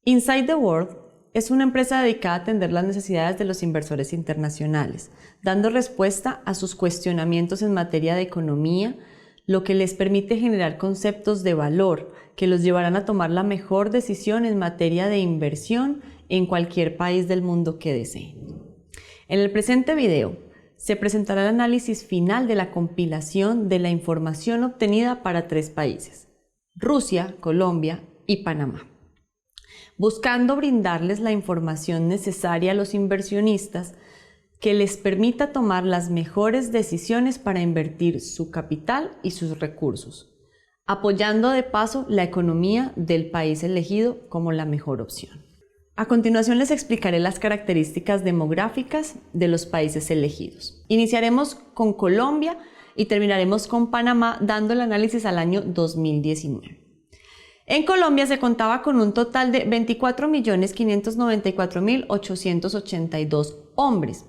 Inside the World es una empresa dedicada a atender las necesidades de los inversores internacionales, dando respuesta a sus cuestionamientos en materia de economía, lo que les permite generar conceptos de valor que los llevarán a tomar la mejor decisión en materia de inversión en cualquier país del mundo que deseen. En el presente video se presentará el análisis final de la compilación de la información obtenida para 3 países: Rusia, Colombia y Panamá, buscando brindarles la información necesaria a los inversionistas que les permita tomar las mejores decisiones para invertir su capital y sus recursos, apoyando de paso la economía del país elegido como la mejor opción. A continuación les explicaré las características demográficas de los países elegidos. Iniciaremos con Colombia y terminaremos con Panamá dando el análisis al año 2019. En Colombia se contaba con un total de 24.594.882 hombres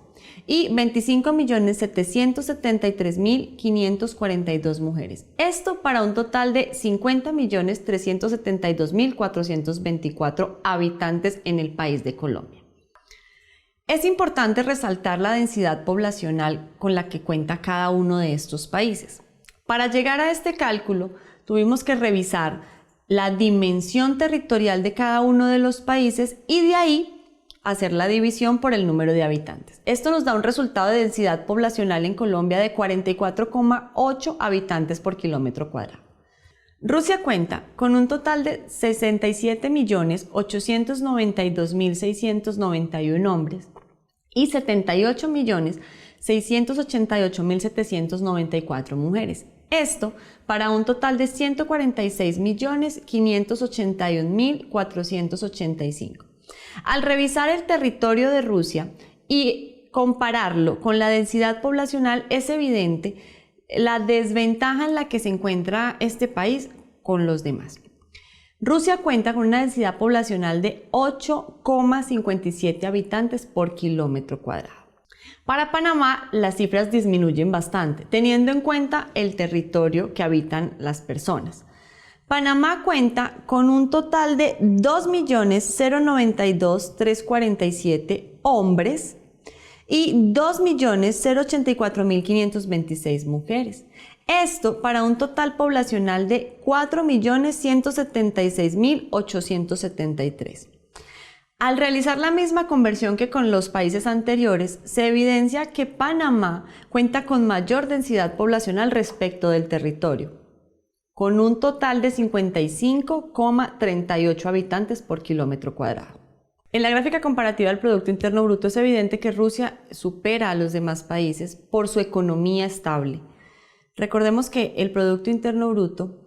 y 25.773.542 mujeres. Esto para un total de 50.372.424 habitantes en el país de Colombia. Es importante resaltar la densidad poblacional con la que cuenta cada uno de estos países. Para llegar a este cálculo, tuvimos que revisar la dimensión territorial de cada uno de los países y de ahí hacer la división por el número de habitantes. Esto nos da un resultado de densidad poblacional en Colombia de 44,8 habitantes por kilómetro cuadrado. Rusia cuenta con un total de 67.892.691 hombres y 78.688.794 mujeres. Esto para un total de 146.581.485. Al revisar el territorio de Rusia y compararlo con la densidad poblacional, es evidente la desventaja en la que se encuentra este país con los demás. Rusia cuenta con una densidad poblacional de 8,57 habitantes por kilómetro cuadrado. Para Panamá, las cifras disminuyen bastante, teniendo en cuenta el territorio que habitan las personas. Panamá cuenta con un total de 2.092.347 hombres y 2.084.526 mujeres. Esto para un total poblacional de 4.176.873. Al realizar la misma conversión que con los países anteriores, se evidencia que Panamá cuenta con mayor densidad poblacional respecto del territorio, con un total de 55,38 habitantes por kilómetro cuadrado. En la gráfica comparativa del Producto Interno Bruto es evidente que Rusia supera a los demás países por su economía estable. Recordemos que el Producto Interno Bruto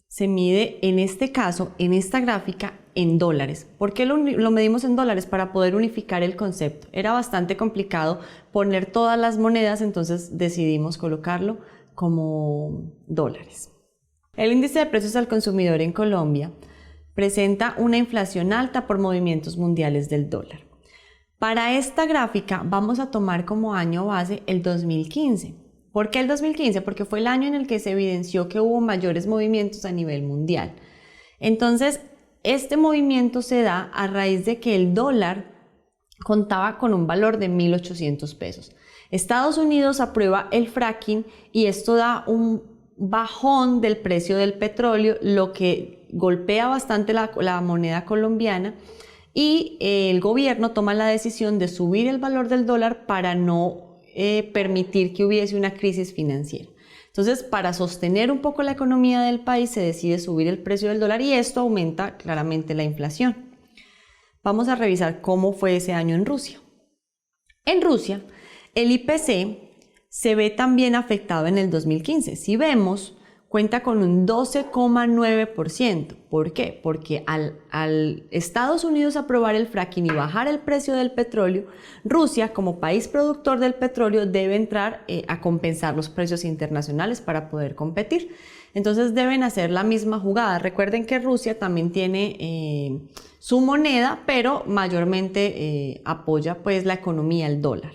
se mide en este caso, en esta gráfica, en dólares. ¿Por qué lo medimos en dólares? Para poder unificar el concepto. Era bastante complicado poner todas las monedas, entonces decidimos colocarlo como dólares. El índice de precios al consumidor en Colombia presenta una inflación alta por movimientos mundiales del dólar. Para esta gráfica vamos a tomar como año base el 2015. ¿Por qué el 2015? Porque fue el año en el que se evidenció que hubo mayores movimientos a nivel mundial. Entonces, este movimiento se da a raíz de que el dólar contaba con un valor de 1.800 pesos. Estados Unidos aprueba el fracking y esto da un bajón del precio del petróleo, lo que golpea bastante la moneda colombiana, y el gobierno toma la decisión de subir el valor del dólar para no permitir que hubiese una crisis financiera. Entonces, para sostener un poco la economía del país se decide subir el precio del dólar y esto aumenta claramente la inflación. Vamos a revisar cómo fue ese año en Rusia. En Rusia, el IPC se ve también afectado en el 2015. Si vemos, cuenta con un 12,9%. ¿Por qué? Porque al Estados Unidos aprobar el fracking y bajar el precio del petróleo, Rusia, como país productor del petróleo, debe entrar a compensar los precios internacionales para poder competir. Entonces deben hacer la misma jugada. Recuerden que Rusia también tiene su moneda, pero mayormente apoya pues la economía, el dólar.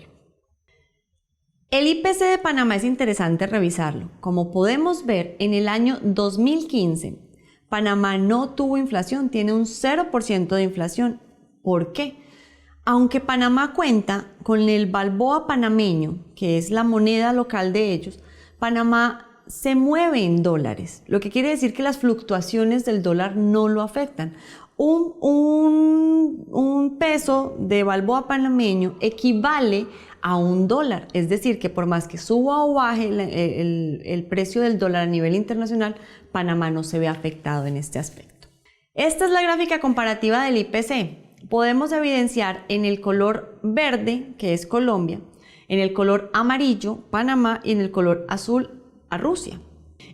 El IPC de Panamá es interesante revisarlo. Como podemos ver, en el año 2015, Panamá no tuvo inflación, tiene un 0% de inflación. ¿Por qué? Aunque Panamá cuenta con el balboa panameño, que es la moneda local de ellos, Panamá se mueve en dólares, lo que quiere decir que las fluctuaciones del dólar no lo afectan. Un peso de balboa panameño equivale a $1, es decir, que por más que suba o baje el precio del dólar a nivel internacional, Panamá no se ve afectado en este aspecto. Esta es la gráfica comparativa del IPC. Podemos evidenciar en el color verde, que es Colombia, en el color amarillo, Panamá, y en el color azul, a Rusia.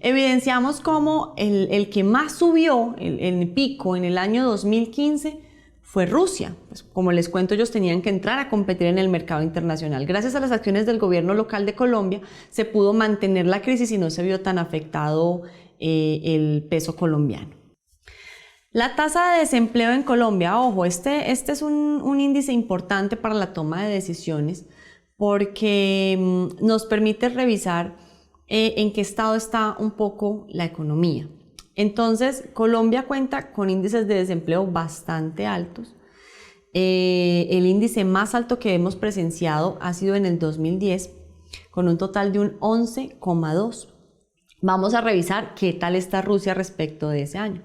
Evidenciamos cómo el que más subió, el pico en el año 2015, fue Rusia. Pues, como les cuento, ellos tenían que entrar a competir en el mercado internacional. Gracias a las acciones del gobierno local de Colombia, se pudo mantener la crisis y no se vio tan afectado el peso colombiano. La tasa de desempleo en Colombia, ojo, este es un índice importante para la toma de decisiones porque nos permite revisar en qué estado está un poco la economía. Entonces, Colombia cuenta con índices de desempleo bastante altos. El índice más alto que hemos presenciado ha sido en el 2010, con un total de un 11,2. Vamos a revisar qué tal está Rusia respecto de ese año.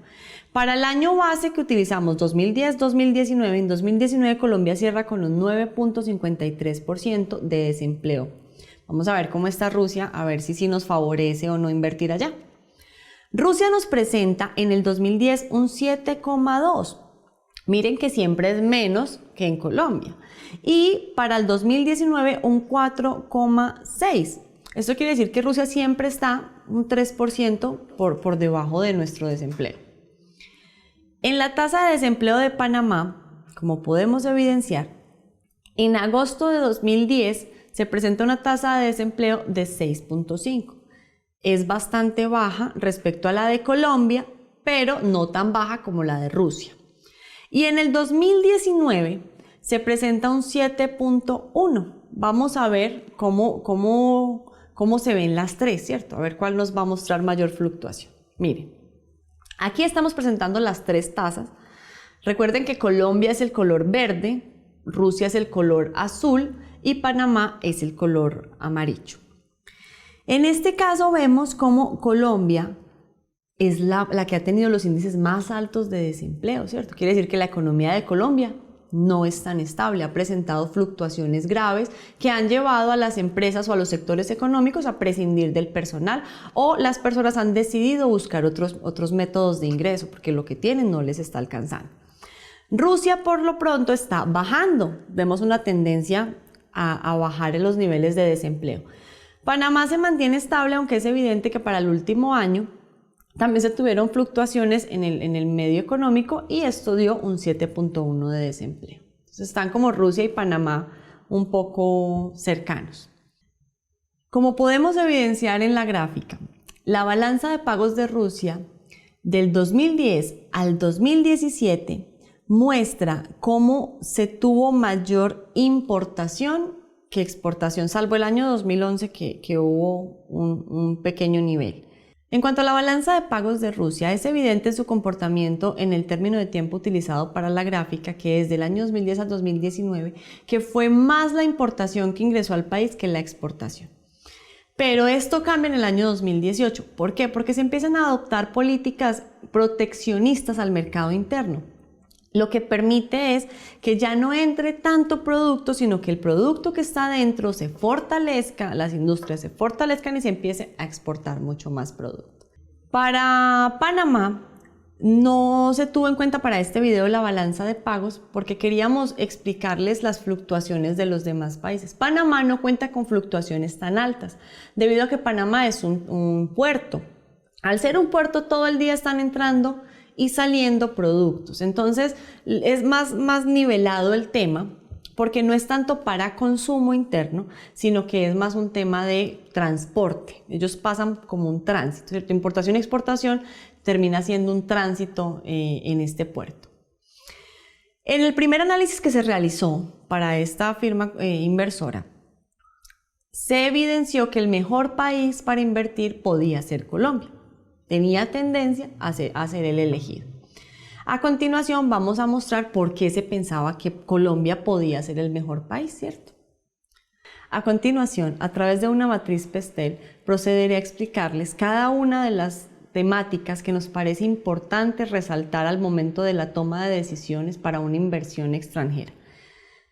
Para el año base que utilizamos, 2010-2019, en 2019 Colombia cierra con un 9,53% de desempleo. Vamos a ver cómo está Rusia, a ver si nos favorece o no invertir allá. Rusia nos presenta en el 2010 un 7,2. Miren que siempre es menos que en Colombia. Y para el 2019 un 4,6. Esto quiere decir que Rusia siempre está un 3% por debajo de nuestro desempleo. En la tasa de desempleo de Panamá, como podemos evidenciar, en agosto de 2010 se presenta una tasa de desempleo de 6,5. Es bastante baja respecto a la de Colombia, pero no tan baja como la de Rusia. Y en el 2019 se presenta un 7,1. Vamos a ver cómo se ven las tres, ¿cierto? A ver cuál nos va a mostrar mayor fluctuación. Miren, aquí estamos presentando las tres tasas. Recuerden que Colombia es el color verde, Rusia es el color azul y Panamá es el color amarillo. En este caso vemos cómo Colombia es la que ha tenido los índices más altos de desempleo, ¿cierto? Quiere decir que la economía de Colombia no es tan estable, ha presentado fluctuaciones graves que han llevado a las empresas o a los sectores económicos a prescindir del personal, o las personas han decidido buscar otros métodos de ingreso porque lo que tienen no les está alcanzando. Rusia por lo pronto está bajando, vemos una tendencia a bajar en los niveles de desempleo. Panamá se mantiene estable, aunque es evidente que para el último año también se tuvieron fluctuaciones en el medio económico y esto dio un 7,1 de desempleo. Entonces están como Rusia y Panamá un poco cercanos. Como podemos evidenciar en la gráfica, la balanza de pagos de Rusia del 2010 al 2017 muestra cómo se tuvo mayor importación que exportación, salvo el año 2011 que hubo un pequeño nivel. En cuanto a la balanza de pagos de Rusia, es evidente su comportamiento en el término de tiempo utilizado para la gráfica, que es del año 2010 al 2019, que fue más la importación que ingresó al país que la exportación. Pero esto cambia en el año 2018. ¿Por qué? Porque se empiezan a adoptar políticas proteccionistas al mercado interno. Lo que permite es que ya no entre tanto producto, sino que el producto que está dentro se fortalezca, las industrias se fortalezcan y se empiece a exportar mucho más producto. Para Panamá no se tuvo en cuenta para este video la balanza de pagos porque queríamos explicarles las fluctuaciones de los demás países. Panamá no cuenta con fluctuaciones tan altas, debido a que Panamá es un puerto. Al ser un puerto, todo el día están entrando y saliendo productos. Entonces es más nivelado el tema porque no es tanto para consumo interno, sino que es más un tema de transporte. Ellos pasan como un tránsito, ¿cierto? Importación y exportación termina siendo un tránsito en este puerto. En el primer análisis que se realizó para esta firma inversora, se evidenció que el mejor país para invertir podía ser Colombia. tenía tendencia a ser el elegido. A continuación vamos a mostrar por qué se pensaba que Colombia podía ser el mejor país, ¿cierto? A continuación, a través de una matriz Pestel, procederé a explicarles cada una de las temáticas que nos parece importante resaltar al momento de la toma de decisiones para una inversión extranjera.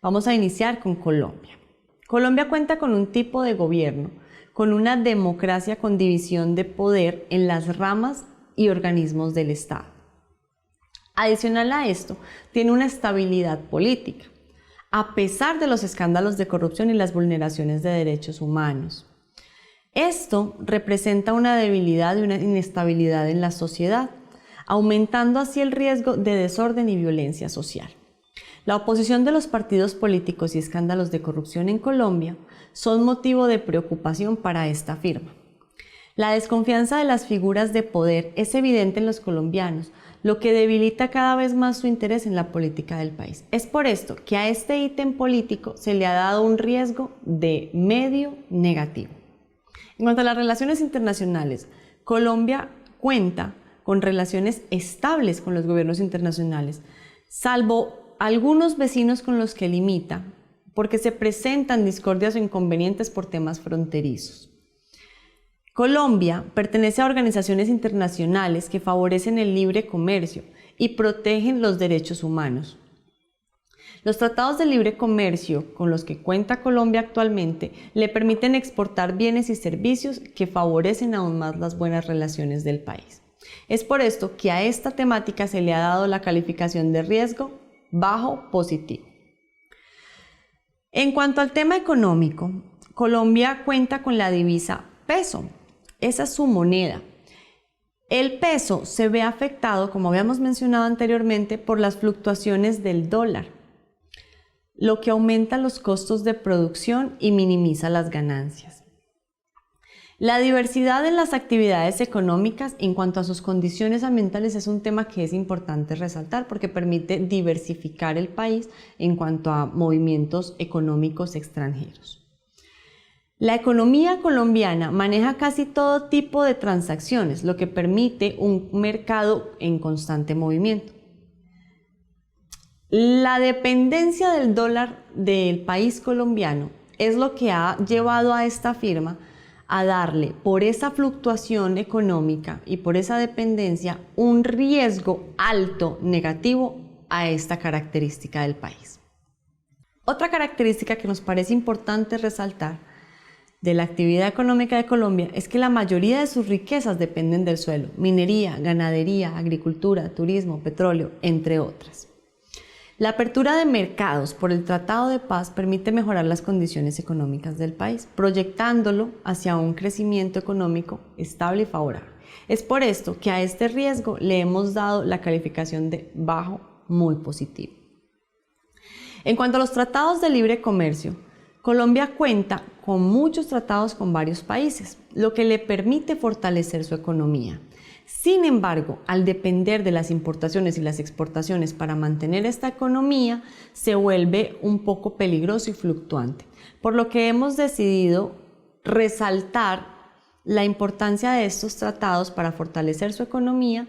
Vamos a iniciar con Colombia. Colombia cuenta con un tipo de gobierno, con una democracia con división de poder en las ramas y organismos del Estado. Adicional a esto, tiene una estabilidad política, a pesar de los escándalos de corrupción y las vulneraciones de derechos humanos. Esto representa una debilidad y una inestabilidad en la sociedad, aumentando así el riesgo de desorden y violencia social. La oposición de los partidos políticos y escándalos de corrupción en Colombia son motivo de preocupación para esta firma. La desconfianza de las figuras de poder es evidente en los colombianos, lo que debilita cada vez más su interés en la política del país. Es por esto que a este ítem político se le ha dado un riesgo de medio negativo. En cuanto a las relaciones internacionales, Colombia cuenta con relaciones estables con los gobiernos internacionales, salvo algunos vecinos con los que limita, porque se presentan discordias o inconvenientes por temas fronterizos. Colombia pertenece a organizaciones internacionales que favorecen el libre comercio y protegen los derechos humanos. Los tratados de libre comercio con los que cuenta Colombia actualmente le permiten exportar bienes y servicios que favorecen aún más las buenas relaciones del país. Es por esto que a esta temática se le ha dado la calificación de riesgo bajo positivo. En cuanto al tema económico, Colombia cuenta con la divisa peso. Esa es su moneda. El peso se ve afectado, como habíamos mencionado anteriormente, por las fluctuaciones del dólar, lo que aumenta los costos de producción y minimiza las ganancias. La diversidad en las actividades económicas en cuanto a sus condiciones ambientales es un tema que es importante resaltar porque permite diversificar el país en cuanto a movimientos económicos extranjeros. La economía colombiana maneja casi todo tipo de transacciones, lo que permite un mercado en constante movimiento. La dependencia del dólar del país colombiano es lo que ha llevado a esta firma a darle, por esa fluctuación económica y por esa dependencia, un riesgo alto negativo a esta característica del país. Otra característica que nos parece importante resaltar de la actividad económica de Colombia es que la mayoría de sus riquezas dependen del suelo: minería, ganadería, agricultura, turismo, petróleo, entre otras. La apertura de mercados por el Tratado de Paz permite mejorar las condiciones económicas del país, proyectándolo hacia un crecimiento económico estable y favorable. Es por esto que a este riesgo le hemos dado la calificación de bajo muy positivo. En cuanto a los tratados de libre comercio, Colombia cuenta con muchos tratados con varios países, lo que le permite fortalecer su economía. Sin embargo, al depender de las importaciones y las exportaciones para mantener esta economía, se vuelve un poco peligroso y fluctuante, por lo que hemos decidido resaltar la importancia de estos tratados para fortalecer su economía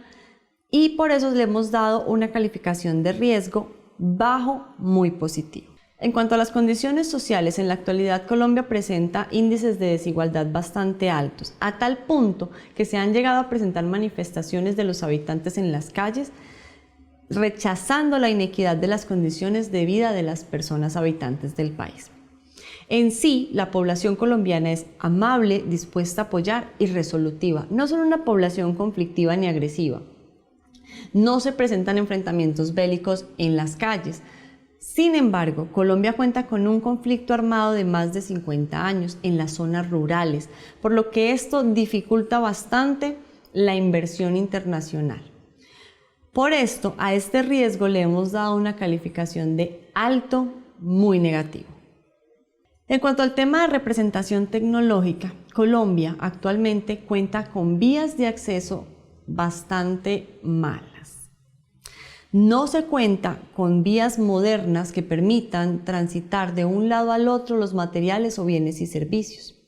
y por eso le hemos dado una calificación de riesgo bajo muy positivo. En cuanto a las condiciones sociales, en la actualidad Colombia presenta índices de desigualdad bastante altos, a tal punto que se han llegado a presentar manifestaciones de los habitantes en las calles, rechazando la inequidad de las condiciones de vida de las personas habitantes del país. En sí, la población colombiana es amable, dispuesta a apoyar y resolutiva. No son una población conflictiva ni agresiva. No se presentan enfrentamientos bélicos en las calles. Sin embargo, Colombia cuenta con un conflicto armado de más de 50 años en las zonas rurales, por lo que esto dificulta bastante la inversión internacional. Por esto, a este riesgo le hemos dado una calificación de alto muy negativo. En cuanto al tema de representación tecnológica, Colombia actualmente cuenta con vías de acceso bastante malas. No se cuenta con vías modernas que permitan transitar de un lado al otro los materiales o bienes y servicios.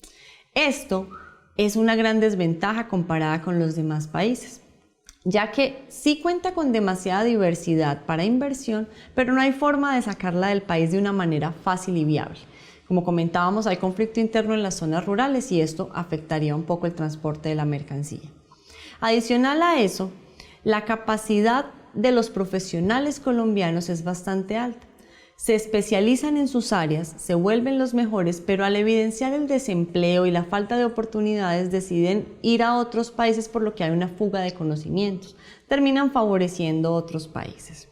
Esto es una gran desventaja comparada con los demás países, ya que sí cuenta con demasiada diversidad para inversión, pero no hay forma de sacarla del país de una manera fácil y viable. Como comentábamos, hay conflicto interno en las zonas rurales y esto afectaría un poco el transporte de la mercancía. Adicional a eso, la capacidad de los profesionales colombianos es bastante alta. Se especializan en sus áreas, se vuelven los mejores, pero al evidenciar el desempleo y la falta de oportunidades deciden ir a otros países, por lo que hay una fuga de conocimientos. Terminan favoreciendo otros países.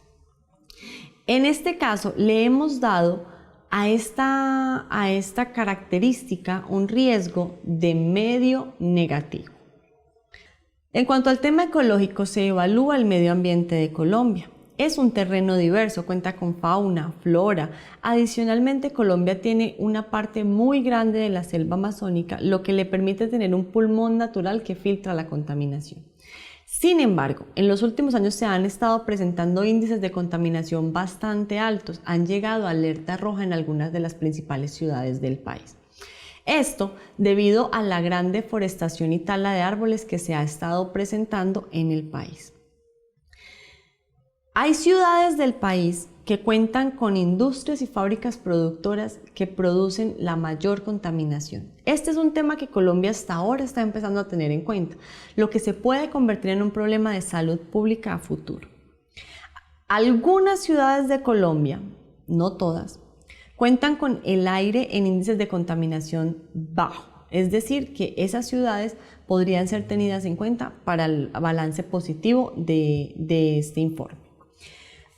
En este caso, le hemos dado a esta característica un riesgo de medio negativo. En cuanto al tema ecológico, se evalúa el medio ambiente de Colombia. Es un terreno diverso, cuenta con fauna, flora. Adicionalmente, Colombia tiene una parte muy grande de la selva amazónica, lo que le permite tener un pulmón natural que filtra la contaminación. Sin embargo, en los últimos años se han estado presentando índices de contaminación bastante altos. Han llegado a alerta roja en algunas de las principales ciudades del país. Esto debido a la gran deforestación y tala de árboles que se ha estado presentando en el país. Hay ciudades del país que cuentan con industrias y fábricas productoras que producen la mayor contaminación. Este es un tema que Colombia hasta ahora está empezando a tener en cuenta, lo que se puede convertir en un problema de salud pública a futuro. Algunas ciudades de Colombia, no todas, cuentan con el aire en índices de contaminación bajo, es decir, que esas ciudades podrían ser tenidas en cuenta para el balance positivo de este informe.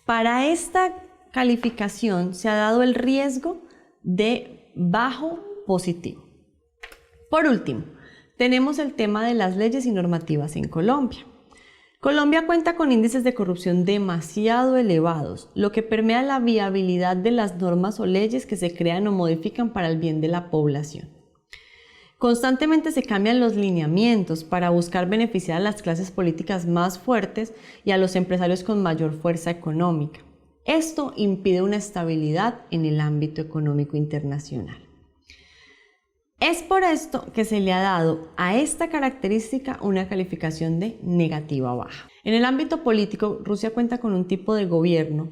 Para esta calificación se ha dado el riesgo de bajo positivo. Por último, tenemos el tema de las leyes y normativas en Colombia. Colombia cuenta con índices de corrupción demasiado elevados, lo que permea la viabilidad de las normas o leyes que se crean o modifican para el bien de la población. Constantemente se cambian los lineamientos para buscar beneficiar a las clases políticas más fuertes y a los empresarios con mayor fuerza económica. Esto impide una estabilidad en el ámbito económico internacional. Es por esto que se le ha dado a esta característica una calificación de negativa baja. En el ámbito político, Rusia cuenta con un tipo de gobierno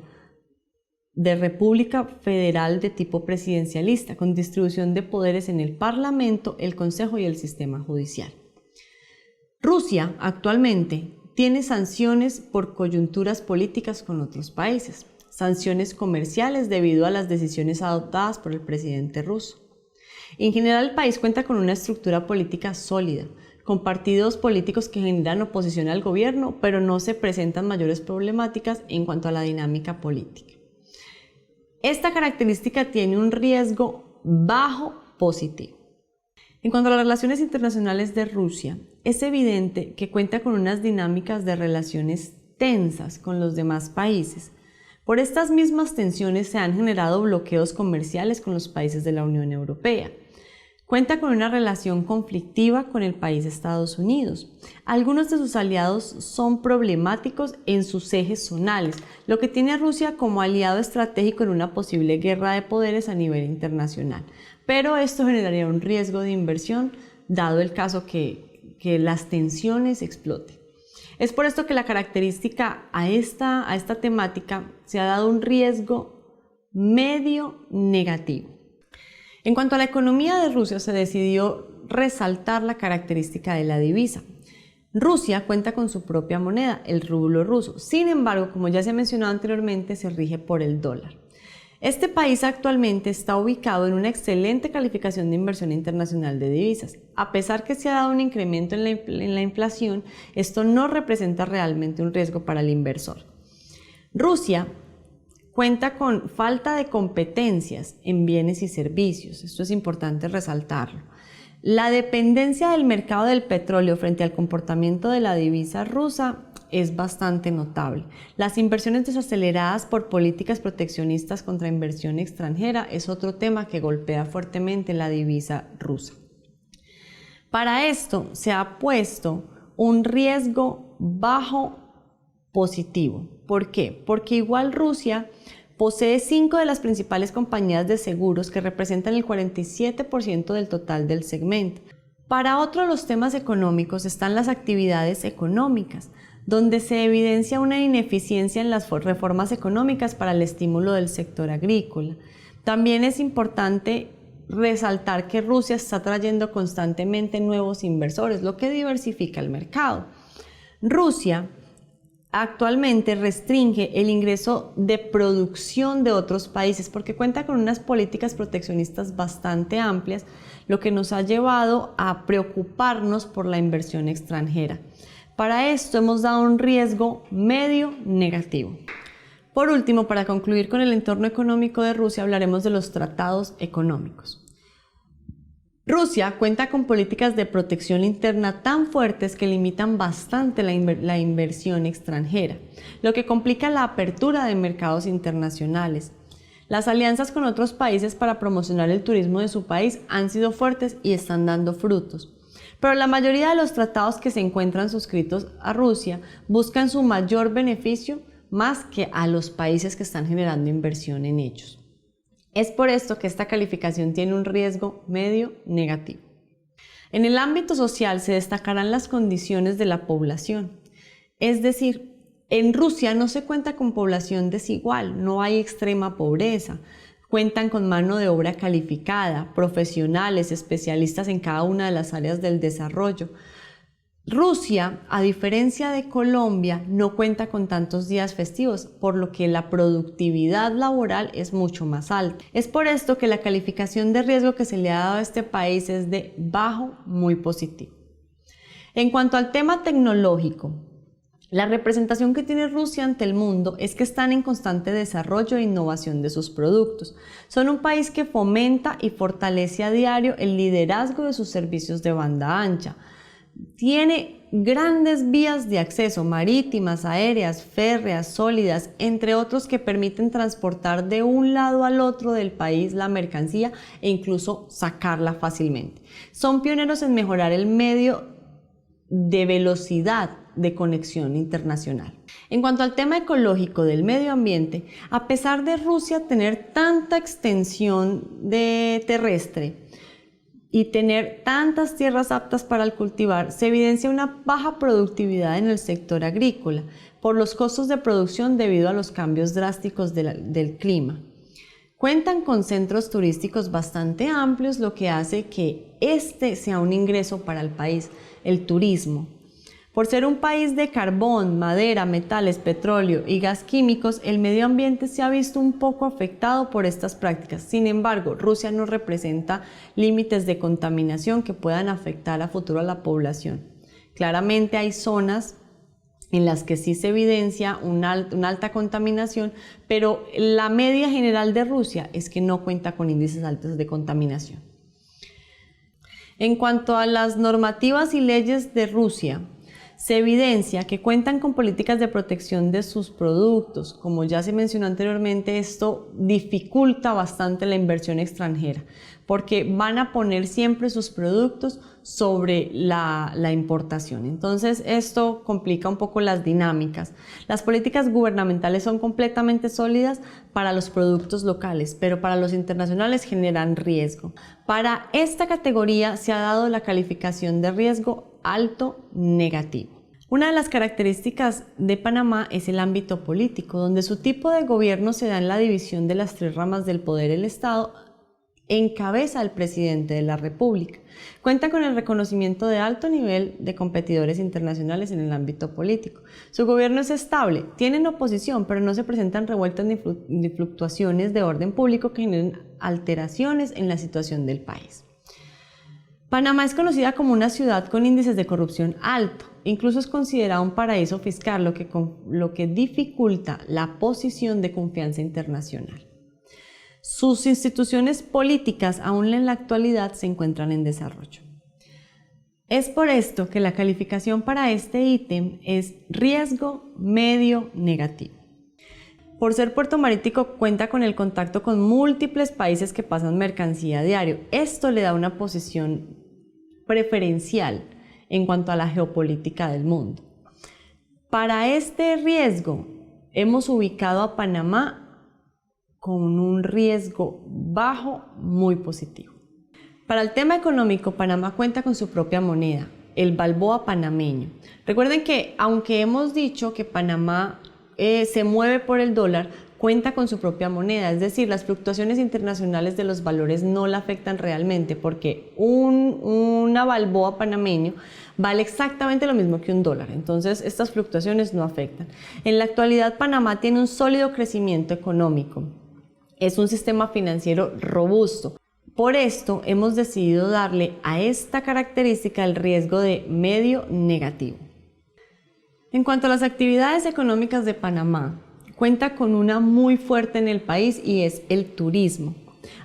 de república federal de tipo presidencialista, con distribución de poderes en el Parlamento, el Consejo y el sistema judicial. Rusia actualmente tiene sanciones por coyunturas políticas con otros países, sanciones comerciales debido a las decisiones adoptadas por el presidente ruso. En general, el país cuenta con una estructura política sólida, con partidos políticos que generan oposición al gobierno, pero no se presentan mayores problemáticas en cuanto a la dinámica política. Esta característica tiene un riesgo bajo positivo. En cuanto a las relaciones internacionales de Rusia, es evidente que cuenta con unas dinámicas de relaciones tensas con los demás países. Por estas mismas tensiones se han generado bloqueos comerciales con los países de la Unión Europea. Cuenta con una relación conflictiva con el país Estados Unidos. Algunos de sus aliados son problemáticos en sus ejes zonales, lo que tiene a Rusia como aliado estratégico en una posible guerra de poderes a nivel internacional. Pero esto generaría un riesgo de inversión, dado el caso que las tensiones exploten. Es por esto que la característica a esta temática se ha dado un riesgo medio negativo. En cuanto a la economía de Rusia, se decidió resaltar la característica de la divisa. Rusia cuenta con su propia moneda, el rublo ruso. Sin embargo, como ya se mencionó anteriormente, se rige por el dólar. Este país actualmente está ubicado en una excelente calificación de inversión internacional de divisas. A pesar que se ha dado un incremento en la inflación, esto no representa realmente un riesgo para el inversor. Rusia cuenta con falta de competencias en bienes y servicios. Esto es importante resaltarlo. La dependencia del mercado del petróleo frente al comportamiento de la divisa rusa es bastante notable. Las inversiones desaceleradas por políticas proteccionistas contra inversión extranjera es otro tema que golpea fuertemente la divisa rusa. Para esto se ha puesto un riesgo bajo positivo. ¿Por qué? Porque igual Rusia posee 5 de las principales compañías de seguros que representan el 47% del total del segmento. Para otro de los temas económicos están las actividades económicas, donde se evidencia una ineficiencia en las reformas económicas para el estímulo del sector agrícola. También es importante resaltar que Rusia está trayendo constantemente nuevos inversores, lo que diversifica el mercado. Rusia actualmente restringe el ingreso de producción de otros países porque cuenta con unas políticas proteccionistas bastante amplias, lo que nos ha llevado a preocuparnos por la inversión extranjera. Para esto hemos dado un riesgo medio negativo. Por último, para concluir con el entorno económico de Rusia, hablaremos de los tratados económicos. Rusia cuenta con políticas de protección interna tan fuertes que limitan bastante la inversión extranjera, lo que complica la apertura de mercados internacionales. Las alianzas con otros países para promocionar el turismo de su país han sido fuertes y están dando frutos. Pero la mayoría de los tratados que se encuentran suscritos a Rusia buscan su mayor beneficio más que a los países que están generando inversión en ellos. Es por esto que esta calificación tiene un riesgo medio negativo. En el ámbito social se destacarán las condiciones de la población. Es decir, en Rusia no se cuenta con población desigual, no hay extrema pobreza. Cuentan con mano de obra calificada, profesionales, especialistas en cada una de las áreas del desarrollo. Rusia, a diferencia de Colombia, no cuenta con tantos días festivos, por lo que la productividad laboral es mucho más alta. Es por esto que la calificación de riesgo que se le ha dado a este país es de bajo muy positivo. En cuanto al tema tecnológico, la representación que tiene Rusia ante el mundo es que están en constante desarrollo e innovación de sus productos. Son un país que fomenta y fortalece a diario el liderazgo de sus servicios de banda ancha. Tiene grandes vías de acceso marítimas, aéreas, férreas, sólidas, entre otros que permiten transportar de un lado al otro del país la mercancía e incluso sacarla fácilmente. Son pioneros en mejorar el medio de velocidad de conexión internacional. En cuanto al tema ecológico del medio ambiente, a pesar de Rusia tener tanta extensión terrestre, y tener tantas tierras aptas para el cultivar, se evidencia una baja productividad en el sector agrícola por los costos de producción debido a los cambios drásticos del clima. Cuentan con centros turísticos bastante amplios, lo que hace que este sea un ingreso para el país, el turismo. Por ser un país de carbón, madera, metales, petróleo y gas químicos, el medio ambiente se ha visto un poco afectado por estas prácticas. Sin embargo, Rusia no representa límites de contaminación que puedan afectar a futuro a la población. Claramente hay zonas en las que sí se evidencia una alta contaminación, pero la media general de Rusia es que no cuenta con índices altos de contaminación. En cuanto a las normativas y leyes de Rusia, se evidencia que cuentan con políticas de protección de sus productos. Como ya se mencionó anteriormente, esto dificulta bastante la inversión extranjera, porque van a poner siempre sus productos sobre la importación. Entonces, esto complica un poco las dinámicas. Las políticas gubernamentales son completamente sólidas para los productos locales, pero para los internacionales generan riesgo. Para esta categoría se ha dado la calificación de riesgo alto negativo. Una de las características de Panamá es el ámbito político, donde su tipo de gobierno se da en la división de las tres ramas del poder. El Estado encabeza al presidente de la República. Cuenta con el reconocimiento de alto nivel de competidores internacionales en el ámbito político. Su gobierno es estable, tienen oposición, pero no se presentan revueltas ni fluctuaciones de orden público que generen alteraciones en la situación del país. Panamá es conocida como una ciudad con índices de corrupción alto, incluso es considerado un paraíso fiscal, lo que dificulta la posición de confianza internacional. Sus instituciones políticas aún en la actualidad se encuentran en desarrollo. Es por esto que la calificación para este ítem es riesgo medio negativo. Por ser puerto marítimo, cuenta con el contacto con múltiples países que pasan mercancía a diario. Esto le da una posición preferencial en cuanto a la geopolítica del mundo. Para este riesgo, hemos ubicado a Panamá con un riesgo bajo muy positivo. Para el tema económico, Panamá cuenta con su propia moneda, el balboa panameño. Recuerden que aunque hemos dicho que Panamá se mueve por el dólar, cuenta con su propia moneda, es decir, las fluctuaciones internacionales de los valores no la afectan realmente porque una balboa panameño vale exactamente lo mismo que un dólar, entonces estas fluctuaciones no afectan. En la actualidad Panamá tiene un sólido crecimiento económico, es un sistema financiero robusto. Por esto hemos decidido darle a esta característica el riesgo de medio negativo. En cuanto a las actividades económicas de Panamá, cuenta con una muy fuerte en el país y es el turismo.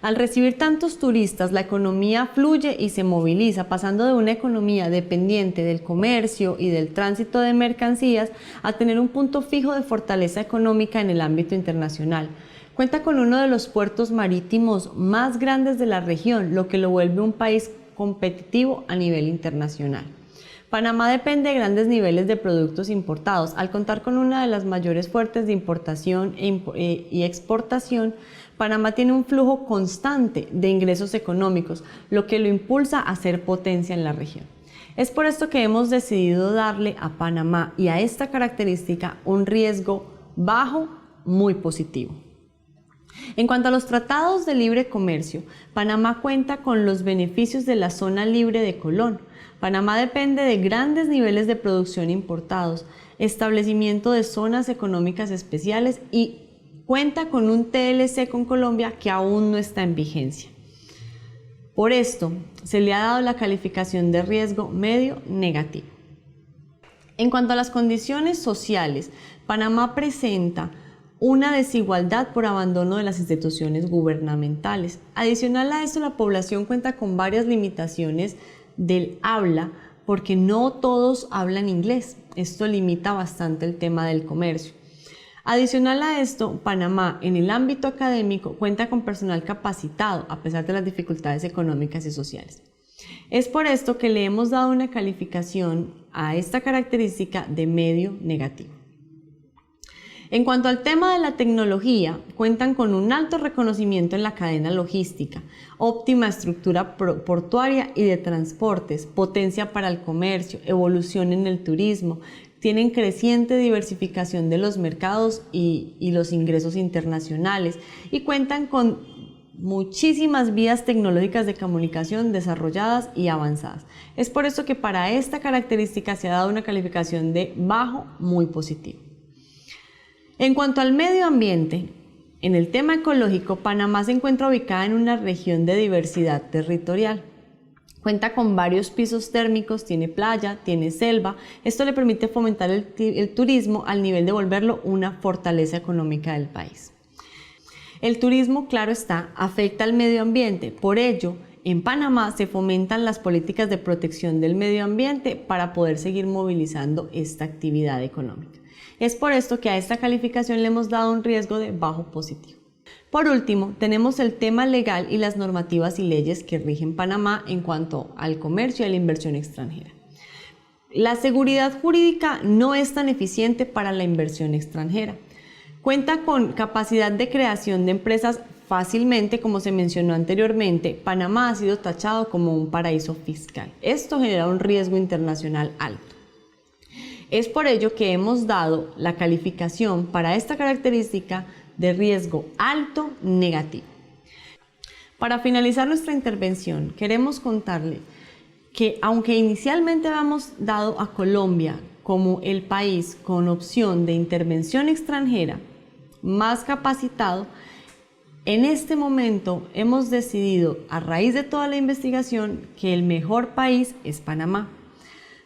Al recibir tantos turistas, la economía fluye y se moviliza, pasando de una economía dependiente del comercio y del tránsito de mercancías a tener un punto fijo de fortaleza económica en el ámbito internacional. Cuenta con uno de los puertos marítimos más grandes de la región, lo que lo vuelve un país competitivo a nivel internacional. Panamá depende de grandes niveles de productos importados. Al contar con una de las mayores fuentes de importación y exportación, Panamá tiene un flujo constante de ingresos económicos, lo que lo impulsa a ser potencia en la región. Es por esto que hemos decidido darle a Panamá y a esta característica un riesgo bajo muy positivo. En cuanto a los tratados de libre comercio, Panamá cuenta con los beneficios de la zona libre de Colón. Panamá depende de grandes niveles de producción importados, establecimiento de zonas económicas especiales y cuenta con un TLC con Colombia que aún no está en vigencia. Por esto, se le ha dado la calificación de riesgo medio negativo. En cuanto a las condiciones sociales, Panamá presenta una desigualdad por abandono de las instituciones gubernamentales. Adicional a esto, la población cuenta con varias limitaciones del habla porque no todos hablan inglés. Esto limita bastante el tema del comercio. Adicional a esto, Panamá en el ámbito académico cuenta con personal capacitado a pesar de las dificultades económicas y sociales. Es por esto que le hemos dado una calificación a esta característica de medio negativo. En cuanto al tema de la tecnología, cuentan con un alto reconocimiento en la cadena logística, óptima estructura portuaria y de transportes, potencia para el comercio, evolución en el turismo, tienen creciente diversificación de los mercados y los ingresos internacionales y cuentan con muchísimas vías tecnológicas de comunicación desarrolladas y avanzadas. Es por eso que para esta característica se ha dado una calificación de bajo muy positivo. En cuanto al medio ambiente, en el tema ecológico, Panamá se encuentra ubicada en una región de diversidad territorial. Cuenta con varios pisos térmicos, tiene playa, tiene selva. Esto le permite fomentar el turismo al nivel de volverlo una fortaleza económica del país. El turismo, claro está, afecta al medio ambiente. Por ello, en Panamá se fomentan las políticas de protección del medio ambiente para poder seguir movilizando esta actividad económica. Es por esto que a esta calificación le hemos dado un riesgo de bajo positivo. Por último, tenemos el tema legal y las normativas y leyes que rigen Panamá en cuanto al comercio y a la inversión extranjera. La seguridad jurídica no es tan eficiente para la inversión extranjera. Cuenta con capacidad de creación de empresas fácilmente, como se mencionó anteriormente. Panamá ha sido tachado como un paraíso fiscal. Esto genera un riesgo internacional alto. Es por ello que hemos dado la calificación para esta característica de riesgo alto negativo. Para finalizar nuestra intervención, queremos contarle que aunque inicialmente habíamos dado a Colombia como el país con opción de intervención extranjera más capacitado, en este momento hemos decidido, a raíz de toda la investigación, que el mejor país es Panamá,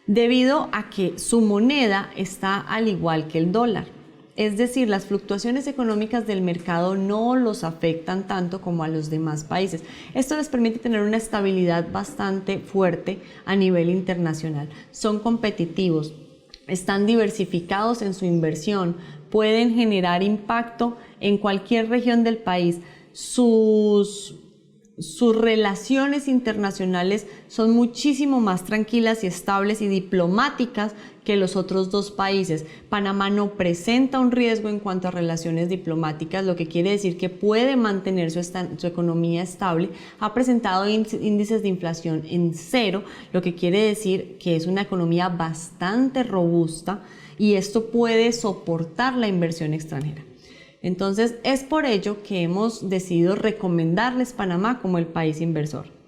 debido a que su moneda está al igual que el dólar. Es decir, las fluctuaciones económicas del mercado no los afectan tanto como a los demás países. Esto les permite tener una estabilidad bastante fuerte a nivel internacional. Son competitivos, están diversificados en su inversión, pueden generar impacto en cualquier región del país. Sus sus relaciones internacionales son muchísimo más tranquilas y estables y diplomáticas que los otros dos países. Panamá no presenta un riesgo en cuanto a relaciones diplomáticas, lo que quiere decir que puede mantener su economía estable. Ha presentado índices de inflación en cero, lo que quiere decir que es una economía bastante robusta y esto puede soportar la inversión extranjera. Entonces, es por ello que hemos decidido recomendarles Panamá como el país inversor.